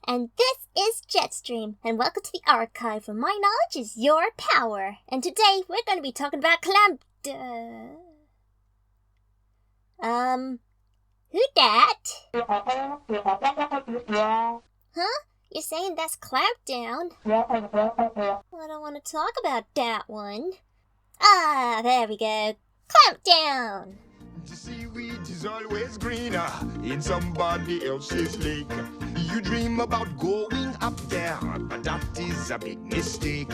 And this is Jetstream, and welcome to the archive where my knowledge is your power. And today we're going to be talking about Clampdown. Who dat? Huh? You're saying that's Clampdown? I don't want to talk about that one. Ah, there we go. Clampdown! The seaweed is always greener in somebody else's lake. You dream about going up there, but that is a big mistake.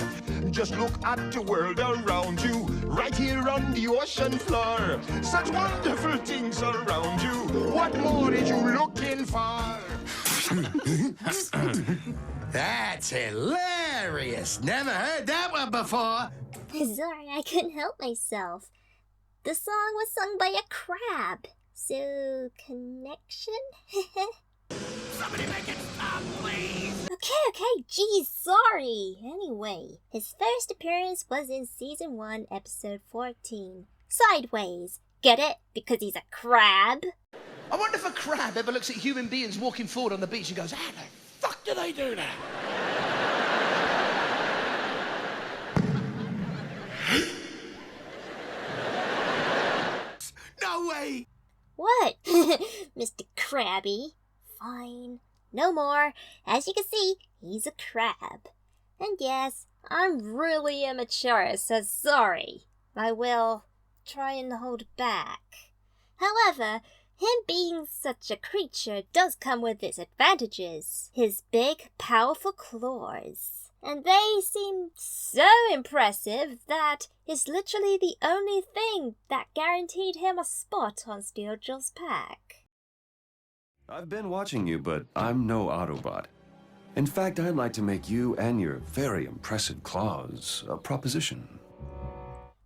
Just look at the world around you, right here on the ocean floor. Such wonderful things around you. What more are you looking for? That's hilarious. Never heard that one before. Sorry, I couldn't help myself. The song was sung by a crab. So, connection? Somebody make it stop, please. Okay, geez, sorry. Anyway, his first appearance was in Season 1, Episode 14. Sideways. Get it? Because he's a crab? I wonder if a crab ever looks at human beings walking forward on the beach and goes, how the fuck do they do that? No way. What? Mr. Krabby. Fine. No more. As you can see, he's a crab. And yes, I'm really immature, so sorry. I will try and hold back. However, him being such a creature does come with its advantages. His big, powerful claws. And they seem so impressive that it's literally the only thing that guaranteed him a spot on Steeljaws' pack. I've been watching you, but I'm no Autobot. In fact, I'd like to make you and your very impressive claws a proposition.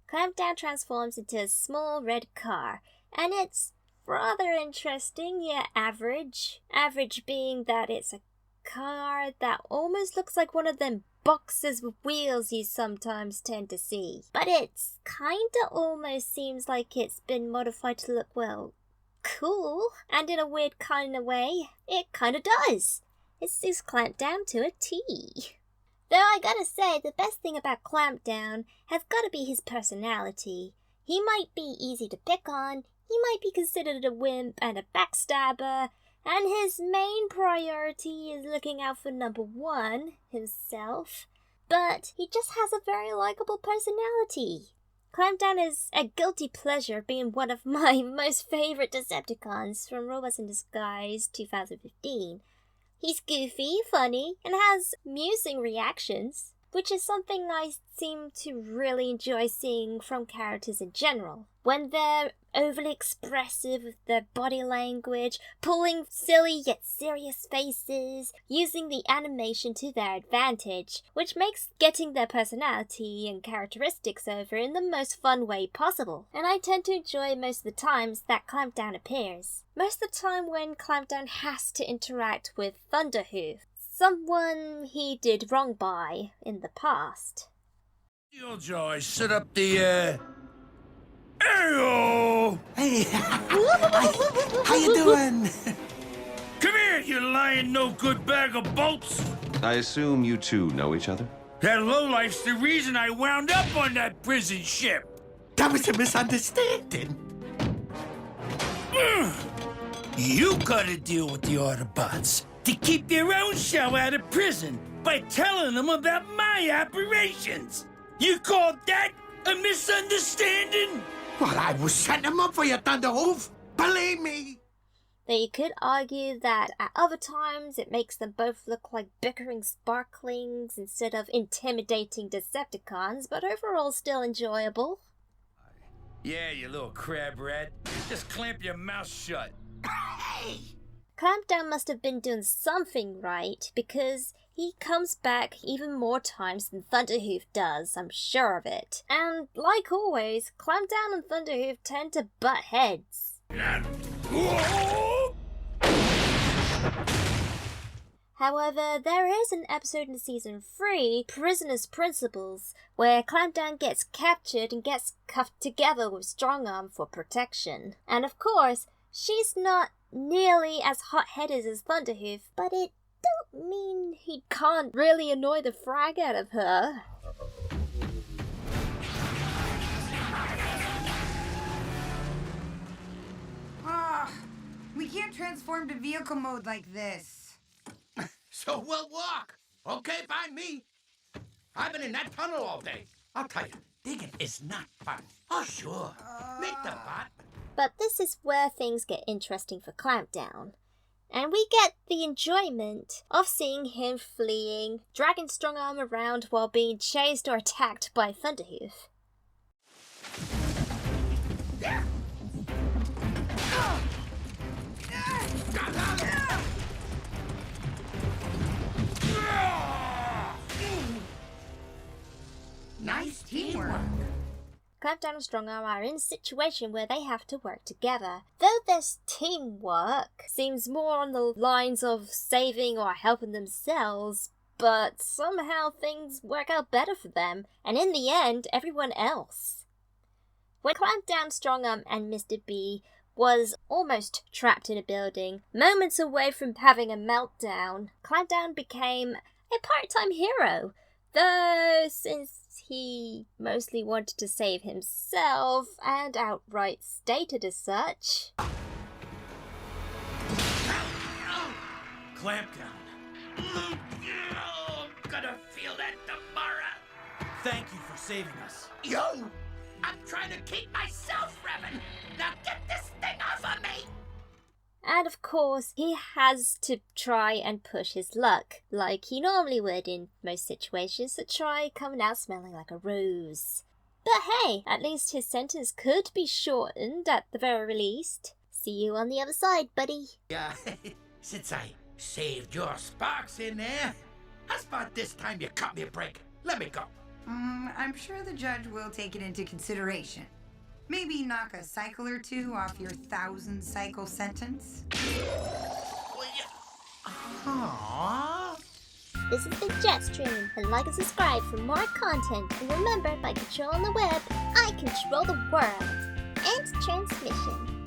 Clampdown transforms into a small red car, and it's rather interesting, yet average. Average being that it's a car that almost looks like one of them boxes with wheels you sometimes tend to see. But it's kinda almost seems like it's been modified to look, well, cool. And in a weird kinda way, it kinda does. It suits Clampdown to a T. Though I gotta say, the best thing about Clampdown has gotta be his personality. He might be easy to pick on, he might be considered a wimp and a backstabber, and his main priority is looking out for number one, himself. But he just has a very likable personality. Clampdown is a guilty pleasure, being one of my most favourite Decepticons from Robots in Disguise 2015. He's goofy, funny, and has amusing reactions, which is something I seem to really enjoy seeing from characters in general. When they're overly expressive with their body language, pulling silly yet serious faces, using the animation to their advantage, which makes getting their personality and characteristics over in the most fun way possible. And I tend to enjoy most of the times that Clampdown appears. Most of the time when Clampdown has to interact with Thunderhoof, someone he did wrong by in the past. Steeljaws, set up the, Ayo! Hey, how you doing? Come here, you lying no-good bag of bolts! I assume you two know each other? That lowlife's the reason I wound up on that prison ship! That was a misunderstanding. You gotta deal with the Autobots to keep their own show out of prison by telling them about my operations! You call that a misunderstanding? Well, I was setting him up for you, Thunderhoof. Believe me. Though you could argue that at other times it makes them both look like bickering sparklings instead of intimidating Decepticons, but overall still enjoyable. Yeah, you little crab rat. Just clamp your mouth shut. Hey! Clampdown must have been doing something right, because he comes back even more times than Thunderhoof does, I'm sure of it. And like always, Clampdown and Thunderhoof tend to butt heads. However, there is an episode in Season 3, Prisoner's Principles, where Clampdown gets captured and gets cuffed together with Strongarm for protection. And of course, she's not nearly as hot-headed as Thunderhoof, but it don't mean, he can't really annoy the frag out of her. We can't transform to vehicle mode like this. So we'll walk. Okay, by me. I've been in that tunnel all day. I'll tell you, digging is not fun. Oh, sure. Meet the bot. But this is where things get interesting for Clampdown. And we get the enjoyment of seeing him fleeing, dragging Strongarm around while being chased or attacked by Thunderhoof. Nice teamwork. Clampdown and Strongarm are in a situation where they have to work together. Though this teamwork seems more on the lines of saving or helping themselves, but somehow things work out better for them, and in the end, everyone else. When Clampdown, Strongarm, and Mr. B was almost trapped in a building, moments away from having a meltdown, Clampdown became a part-time hero. Though, since he mostly wanted to save himself and outright stated as such. Clampdown. Gonna feel that tomorrow. Thank you for saving us. Yo, I'm trying to keep myself revving. Now get this thing off of me. And of course, he has to try and push his luck, like he normally would in most situations, to try coming out smelling like a rose. But hey, at least his sentence could be shortened at the very least. See you on the other side, buddy. Yeah, since I saved your sparks in there, how about this time you cut me a break? Let me go. I'm sure the judge will take it into consideration. Maybe knock a cycle or two off your 1,000-cycle sentence. Aww. This is the Jetstream, and like and subscribe for more content. And remember, by controlling the web, I control the world and transmission.